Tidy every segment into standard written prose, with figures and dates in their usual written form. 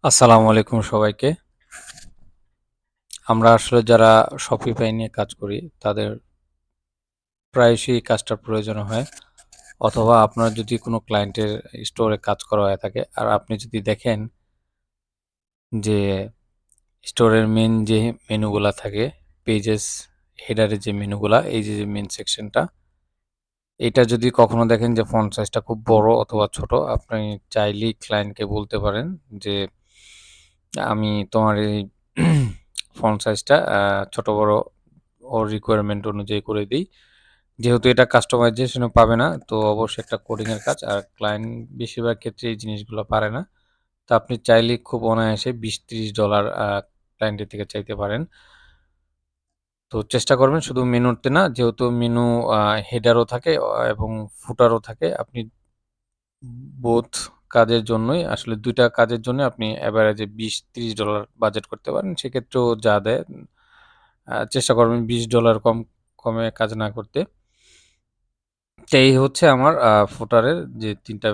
আসসালামু আলাইকুম সবাইকে। আমরা আসলে যারা Shopify নিয়ে কাজ করি, তাদের প্রায়শই এই কাজটার প্রয়োজন হয়। অথবা আপনার যদি কোনো ক্লায়েন্টের স্টোরে কাজ করা হয়ে থাকে, আর আপনি যদি দেখেন যে স্টোরের মেইন যে মেনুগুলা থাকে, পেজেস হেডারের যে মেনুগুলা, এই যে মেইন সেকশনটা, এটা যদি কখনো দেখেন যে ফন্ট সাইজটা খুব বড় অথবা ছোট, আপনি চাইলেই ক্লায়েন্টকে বলতে পারেন যে আমি তোমার এই ফন্ট সাইজটা ছোট বড় ওর রিকোয়ারমেন্ট অনুযায়ী করে দিই। যেহেতু এটা কাস্টমাইজেশনও পাবে না, তো অবশ্যই একটা কোডিং এর কাজ, আর ক্লায়েন্ট বেশিরভাগ ক্ষেত্রে এই জিনিসগুলো পারে না। তো আপনি চাইলেই খুব অনায়াসে $20-30 ক্লায়েন্টের থেকে চাইতে পারেন। তো চেষ্টা করবেন শুধু মেনুতে না, যেহেতু মেনু হেডারও থাকে এবং ফুটারও থাকে, আপনি বোথ কাজের জন্যই আসলে ২ টা কাজের জন্য আপনি এভারেজে $20-30 বাজেট করতে পারেন। সেক্ষেত্রেও যা দেয় চেষ্টা করবেন $20 কমে কাজ না করতে। তো এই হচ্ছে আমার ফুটারের যে ৩ টা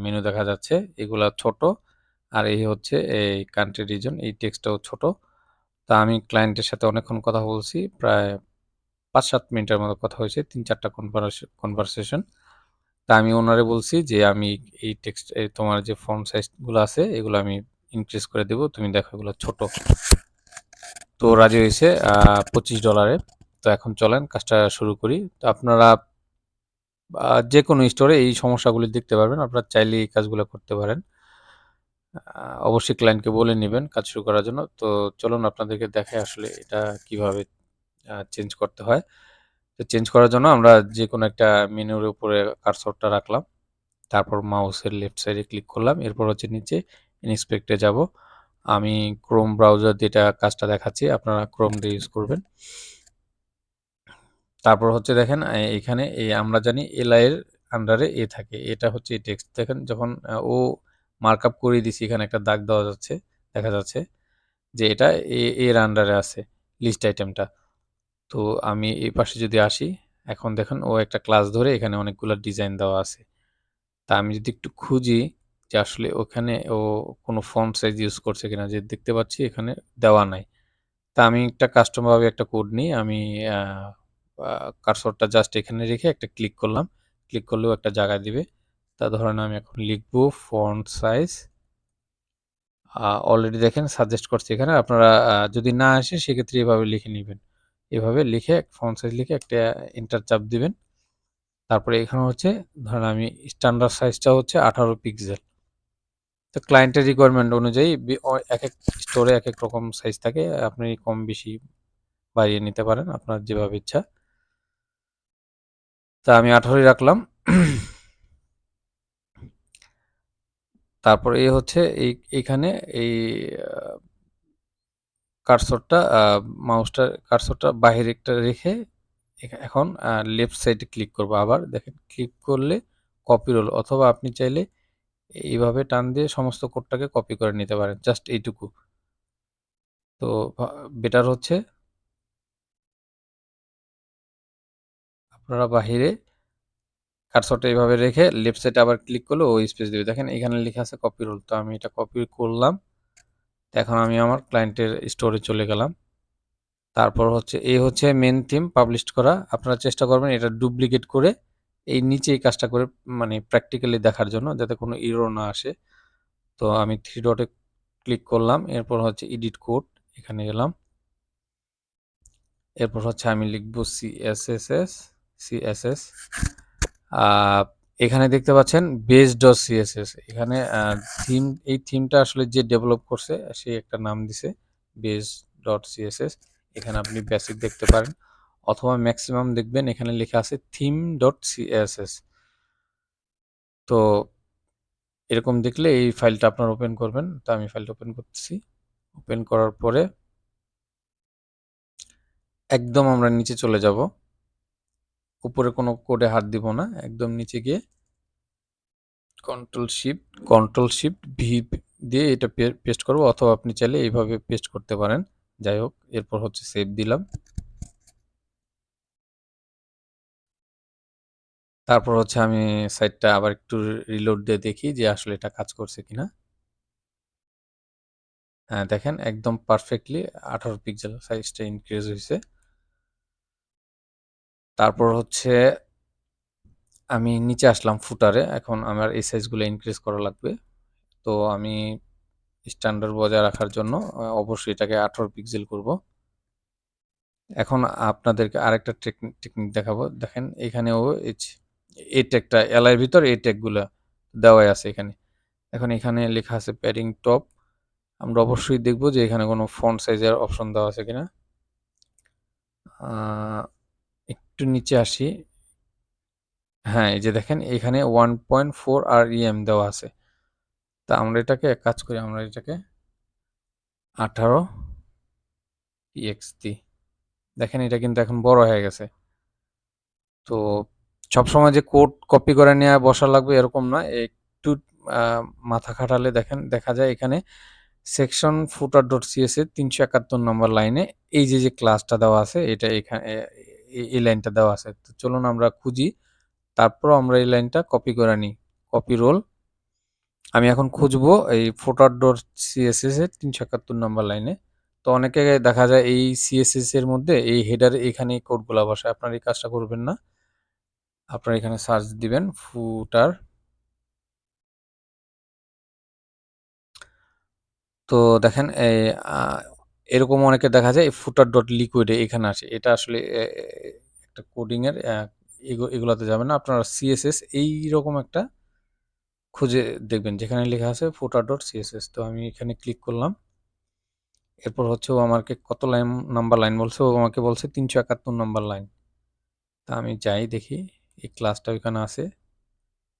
মেনু দেখা যাচ্ছে, এগুলা ছোট। আর এই হচ্ছে এই কান্ট্রি রিজন, এই টেক্সটটাও ছোট। তো আমি ক্লায়েন্টের সাথে অনেকক্ষণ কথা বলছি। প্রায় ৫-৭ মিনিটের মতো কথা হয়েছে। ৩-৪ টা কনভারসেশন। তা আমি ওনারে বলছি যে, "আমি এই টেক্সট তোমার যে ফন্ট সাইজ গুলো আছে, এগুলো আমি ইনক্রিজ করে দেব। তুমি দেখো এগুলো ছোট।" তো রাজি হইছে $25 এ। তো এখন চলেন কাজটা শুরু করি। তো আপনারা যেকোনো স্টোরে এই সমস্যাগুলি দেখতে পারবেন। আপনারা চাইলে এই কাজগুলো করতে পারেন। অবশ্যই ক্লায়েন্টকে বলে নিবেন কাজ শুরু করার জন্য। তো চলুন আপনাদেরকে দেখাই আসলে এটা কিভাবে চেঞ্জ করতে হয়। তো চেঞ্জ করার জন্য আমরা যেকোনো একটা মেনুর উপরে কার্সরটা রাখলাম। তারপর মাউসের লেফট সাইডে ক্লিক করলাম। এরপর হচ্ছে নিচে ইন্সপেক্টে যাব। আমি Chrome ব্রাউজার দিয়ে এটা কাজটা দেখাচ্ছি। আপনারা Chrome দিয়ে ইউজ করবেন। তারপর হচ্ছে দেখেন এখানে আমরা জানি এলআই এর আন্ডারে এ থাকে। এটা হচ্ছে এই টেক্সট। দেখেন যখন ও মার্কআপ করিয়ে দিছি, এখানে একটা দাগ দেওয়া যাচ্ছে, দেখা যাচ্ছে যে এটা এর আন্ডারে আছে লিস্ট আইটেমটা। তো আমি এই পাশে যদি আসি, এখন দেখেন ও একটা ক্লাস ধরে এখানে অনেকগুলা ডিজাইন দেওয়া আছে। তা আমি যদি একটু খুঁজি যে আসলে ওখানে ও কোনো ফন্ট সাইজ ইউজ করছে কিনা, যে দেখতে পাচ্ছি এখানে দেওয়া নাই। তা আমি একটা কাস্টম ভাবে একটা কোড নিই। আমি আ আ কার্সরটা জাস্ট এখানে রেখে একটা ক্লিক করলাম। ক্লিক করলেও একটা জায়গায় দিবে। তা ধরেন আমি এখন লিখব ফন্ট সাইজ। অলরেডি দেখেন সাজেস্ট করছে এখানে। আপনারা যদি না আসে সেক্ষেত্রে এভাবে লিখে নিবেন। এভাবে লিখে ফন্ট সাইজ লিখে একটা এন্টার চাপ দিবেন। তারপরে এখানে হচ্ছে ধরেন আমি স্ট্যান্ডার্ড সাইজটা হচ্ছে 18 পিক্সেল। তো ক্লায়েন্টের রিকোয়ারমেন্ট অনুযায়ী একেক স্টোরে একেক রকম সাইজ থাকে। আপনি কম বেশি বাড়িয়ে নিতে পারেন আপনার যেভাবে ইচ্ছা। তা আমি 18 ই রাখলাম। তারপর হচ্ছে এইখানে এই আ কার্সরটা মাউসটা কার্সরটা বাহিরেরটা রেখে এখন লেফট সাইডে ক্লিক করব। আবার দেখেন ক্লিক করলে কপি রোল, অথবা আপনি চাইলে এইভাবে টান দিয়ে সমস্ত কোডটাকে কপি করে নিতে পারেন। জাস্ট এইটুকু। তো বেটার হচ্ছে আপনারা বাহিরে কার্সরটা এভাবে রেখে লেফট সাইডে আবার ক্লিক করলে ও স্পেস দিবে। দেখেন এখানে লেখা আছে কপি রোল। তো আমি এটা কপি করলাম। এখন আমি আমার ক্লায়েন্টের স্টোরে চলে গেলাম। তারপর হচ্ছে হচ্ছে মেইন থিম পাবলিশড করা। আপনারা চেষ্টা করবেন এটা ডুপ্লিকেট করে এই নিচে এই কাজটা করে, মানে প্র্যাকটিক্যালি দেখার জন্য যাতে কোনো এরর না আসে। তো আমি 3 ডটে ক্লিক করলাম। এরপর হচ্ছে এডিট কোড, এখানে গেলাম। এরপর হচ্ছে আমি লিখব সিএসএস। আ এখানে দেখতে পাচ্ছেন base.css, এখানে থিম, এই থিমটা আসলে যে ডেভেলপ করছে সে একটা নাম দিছে base.css। এখানে আপনি বেসিক দেখতে পারেন, অথবা ম্যাক্সিমাম দেখবেন এখানে লেখা আছে theme.css। তো এরকম দেখলে এই ফাইলটা আপনার ওপেন করবেন। তো আমি ফাইলটা ওপেন করতেছি। ওপেন করার পরে একদম আমরা নিচে চলে যাব। উপরে কোনো কোডে হাত দিব না। একদম নিচে গিয়ে কন্ট্রোল শিফট ভি দিয়ে এটা পেস্ট করব, অথবা আপনি চাইলে এইভাবে পেস্ট করতে পারেন। যাই হোক, এরপর হচ্ছে সেভ দিলাম। তারপর হচ্ছে আমি সাইটটা আবার একটু রিলোড দিয়ে দেখি যে আসলে এটা কাজ করছে কিনা। হ্যাঁ, দেখেন একদম পারফেক্টলি 18 পিক্সেল সাইজটা ইনক্রিজ হইছে। তারপর হচ্ছে আমি নিচে আসলাম ফুটারে। এখন আমার এই সাইজগুলো ইনক্রিজ করা লাগবে। তো আমি স্ট্যান্ডার্ড বজায় রাখার জন্য অবশ্যই এটাকে 18 পিক্সেল করব। এখন আপনাদেরকে আরেকটা টেকনিক দেখাবো। দেখেন এখানেও এই ট্যাগটা এর ভিতর এই ট্যাগগুলা দেওয়াই আছে এখানে। এখন এখানে লেখা আছে প্যাডিং টপ। আমরা অবশ্যই দেখব যে এখানে কোনো ফন্ট সাইজের অপশন দেওয়া আছে কিনা। একটু নিচে আসি। হ্যাঁ, এই যে দেখেন এখানে 1.4 REM দেওয়া আছে। তা আমরা এটাকে এক কাজ করি, আমরা এটাকে 18 px দিই। দেখেন এটা কিন্তু এখন বড় হয়ে গেছে। তো সবসময় যে কোড কপি করে নিয়ে বসা লাগবে এরকম না। একটু মাথা খাটালে দেখেন দেখা যায় এখানে সেকশন ফুটার ডট সিএস এর 371 নম্বর লাইনে এই যে ক্লাসটা দেওয়া আছে এটা এখানে এই লাইনটা দেওয়া আছে। তো চলুন আমরা খুঁজি। তারপর আমরা এই লাইনটা কপি করে নিই। Copy role. আমি এখন খুঁজবো এই ফুটার ডট সিএসএস এর 371 নম্বর লাইনে। তো অনেকে দেখা যায় এই সিএসএস এর মধ্যে এই হেডার এখানে কোডগুলা বসায়। আপনারা এই কাজটা করবেন না। আপনারা এখানে সার্চ দিবেন ফুটার। তো দেখেন এরকম অনেকে দেখা যায় ফুটার ডট লিকুইড এখানে আসে। এটা আসলে একটা কোডিং এর এগুলাতে যাবেন না। আপনারা সিএসএস এইরকম একটা খুঁজে দেখবেন যেখানে লেখা আছে ফুটার ডট সিএসএস। তো আমি এখানে ক্লিক করলাম। এরপর হচ্ছে ও আমাকে কত নাম্বার লাইন বলছে, ও আমাকে বলছে 371 নাম্বার লাইন। তা আমি যাই দেখি এই ক্লাসটা ওইখানে আছে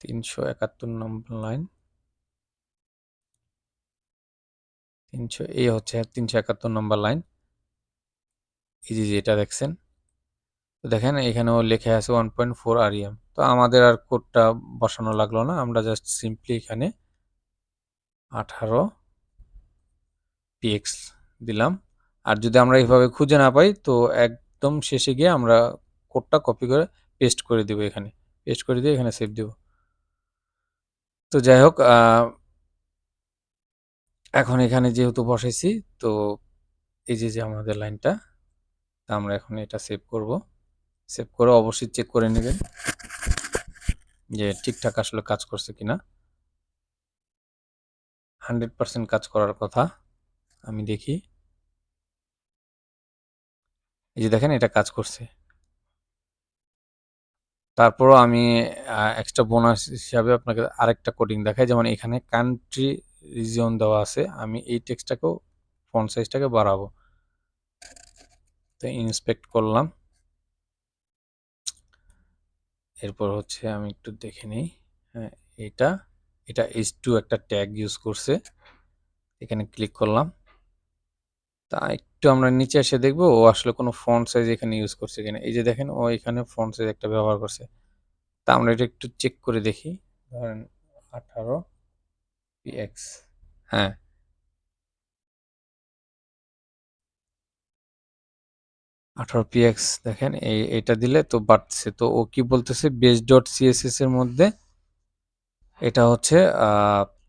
371 নম্বর লাইন। 300 এই হচ্ছে 371 নম্বর লাইন। এই যে এটা দেখছেন। তো দেখেন এখানেও লেখা আছে 1.4 REM। তো আমাদের আর কোডটা বসানো লাগলো না। আমরা জাস্ট সিম্পলি এখানে 18 px দিলাম। আর যদি আমরা এইভাবে খুঁজে না পাই তো একদম শেষে গিয়ে আমরা কোডটা কপি করে পেস্ট করে দিব এখানে। পেস্ট করে দিয়ে এখানে সেভ দিব। তো যাই হোক এখন এখানে যেহেতু বসাইছি তো এই যে আমাদের লাইনটা, তা আমরা এখন এটা সেভ করব। সেভ করে অবশ্যই চেক করে নেবেন যে ঠিকঠাক আসলে কাজ করছে কিনা। 100% কাজ করার কথা। আমি দেখি। এই যে দেখেন এটা কাজ করছে। তারপরও আমি এক্সট্রা বোনাস হিসাবে আপনাকে আরেকটা কোডিং দেখাই। যেমন এখানে কান্ট্রি রিজিয়ন দেওয়া আছে। আমি এই টেক্সটটাকেও ফন্ট সাইজটাকে বাড়াবো। তো ইন্সপেক্ট করলাম। এরপর হচ্ছে আমি একটু দেখে নিই। হ্যাঁ, এটা এটা H2 একটা ট্যাগ ইউজ করছে। এখানে ক্লিক করলাম। তা একটু আমরা নিচে এসে দেখবো ও আসলে কোনো ফন্ট সাইজ এখানে ইউজ করছে কিনা। এই যে দেখেন ও এখানে ফন্ট সাইজ একটা ব্যবহার করছে। তা আমরা এটা একটু চেক করে দেখি। ধরেন 18 px। হ্যাঁ, 18 px দেখেন এটা দিলে তো বাড়ছে। তো ও কি বলতেছে বেস ডট সিএসএস এর মধ্যে এটা হচ্ছে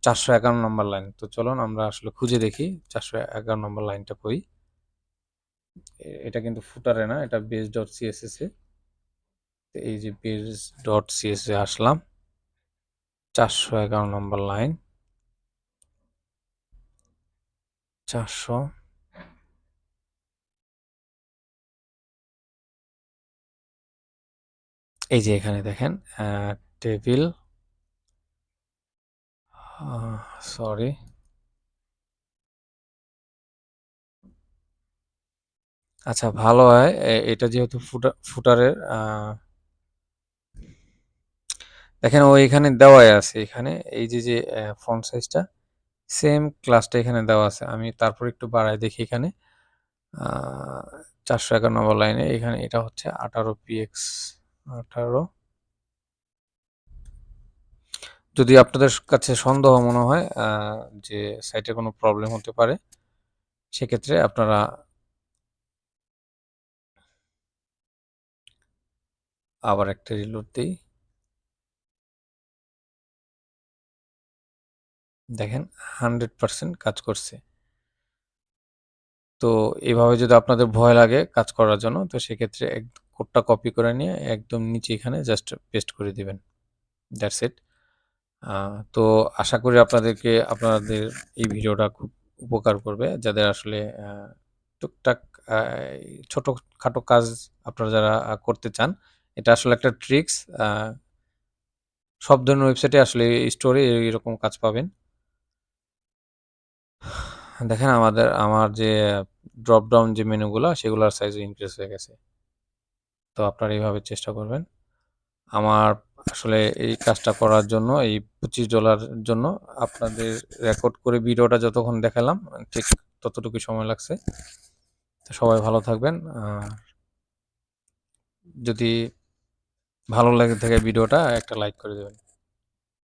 411 নম্বর লাইন। তো চলুন আমরা আসলে খুঁজে দেখি 411 নম্বর লাইনটা কই। এটা কিন্তু ফুটারে না, এটা বেস ডট সিএসএস এ। তো এই যে বেস ডট সিএসএস এ আসলাম। 411 নম্বর লাইন। 400। এই যে এখানে দেখেন টেবিল, সরি, আচ্ছা ভালো হয় এটা যেহেতু ফুটারের দেখেন ও এখানে দেওয়াই আছে। এখানে এই যে ফন্ট সাইজটা সেম ক্লাসটা এখানে দেওয়া আছে। আমি তারপর একটু বাড়াই দেখি এখানে 411 নম্বর লাইনে এখানে এটা হচ্ছে 18 px। 18। যদি আপনাদের কাছে সন্দেহ মনে হয় যে সাইটে কোনো প্রবলেম হতে পারে, সেক্ষেত্রে আপনারা আবার একটা রিলোড দিই। দেখেন 100% কাজ করছে। তো এভাবে যদি আপনাদের ভয় লাগে কাজ করার জন্য, তো সেক্ষেত্রে কোডটা কপি করে নিয়ে একদম নিচে এখানে জাস্ট পেস্ট করে দিবেন। That's it. তো আশা করি আপনাদের এই ভিডিওটা খুব উপকার করবে, যাদের আসলে টুকটাক আ ছোটখাটো কাজ আপনারা যারা করতে চান। এটা আসলে একটা ট্রিক্স। আ সব ধরনের ওয়েবসাইটে আসলে স্টোরে এইরকম কাজ পাবেন। দেখেন আমার যে ড্রপ ডাউন যে মেনুগুলা সেগুলার সাইজও ইনক্রিজ হয়ে গেছে। তো আপনারা এইভাবে চেষ্টা করবেন। আমার আসলে এই কাজটা করার জন্য এই $25 জন্য আপনাদের রেকর্ড করে ভিডিওটা যতক্ষণ দেখালাম ঠিক ততটুকুই সময় লাগছে। তো সবাই ভালো থাকবেন। যদি ভালো লাগে থাকে ভিডিওটা একটা লাইক করে দেবেন।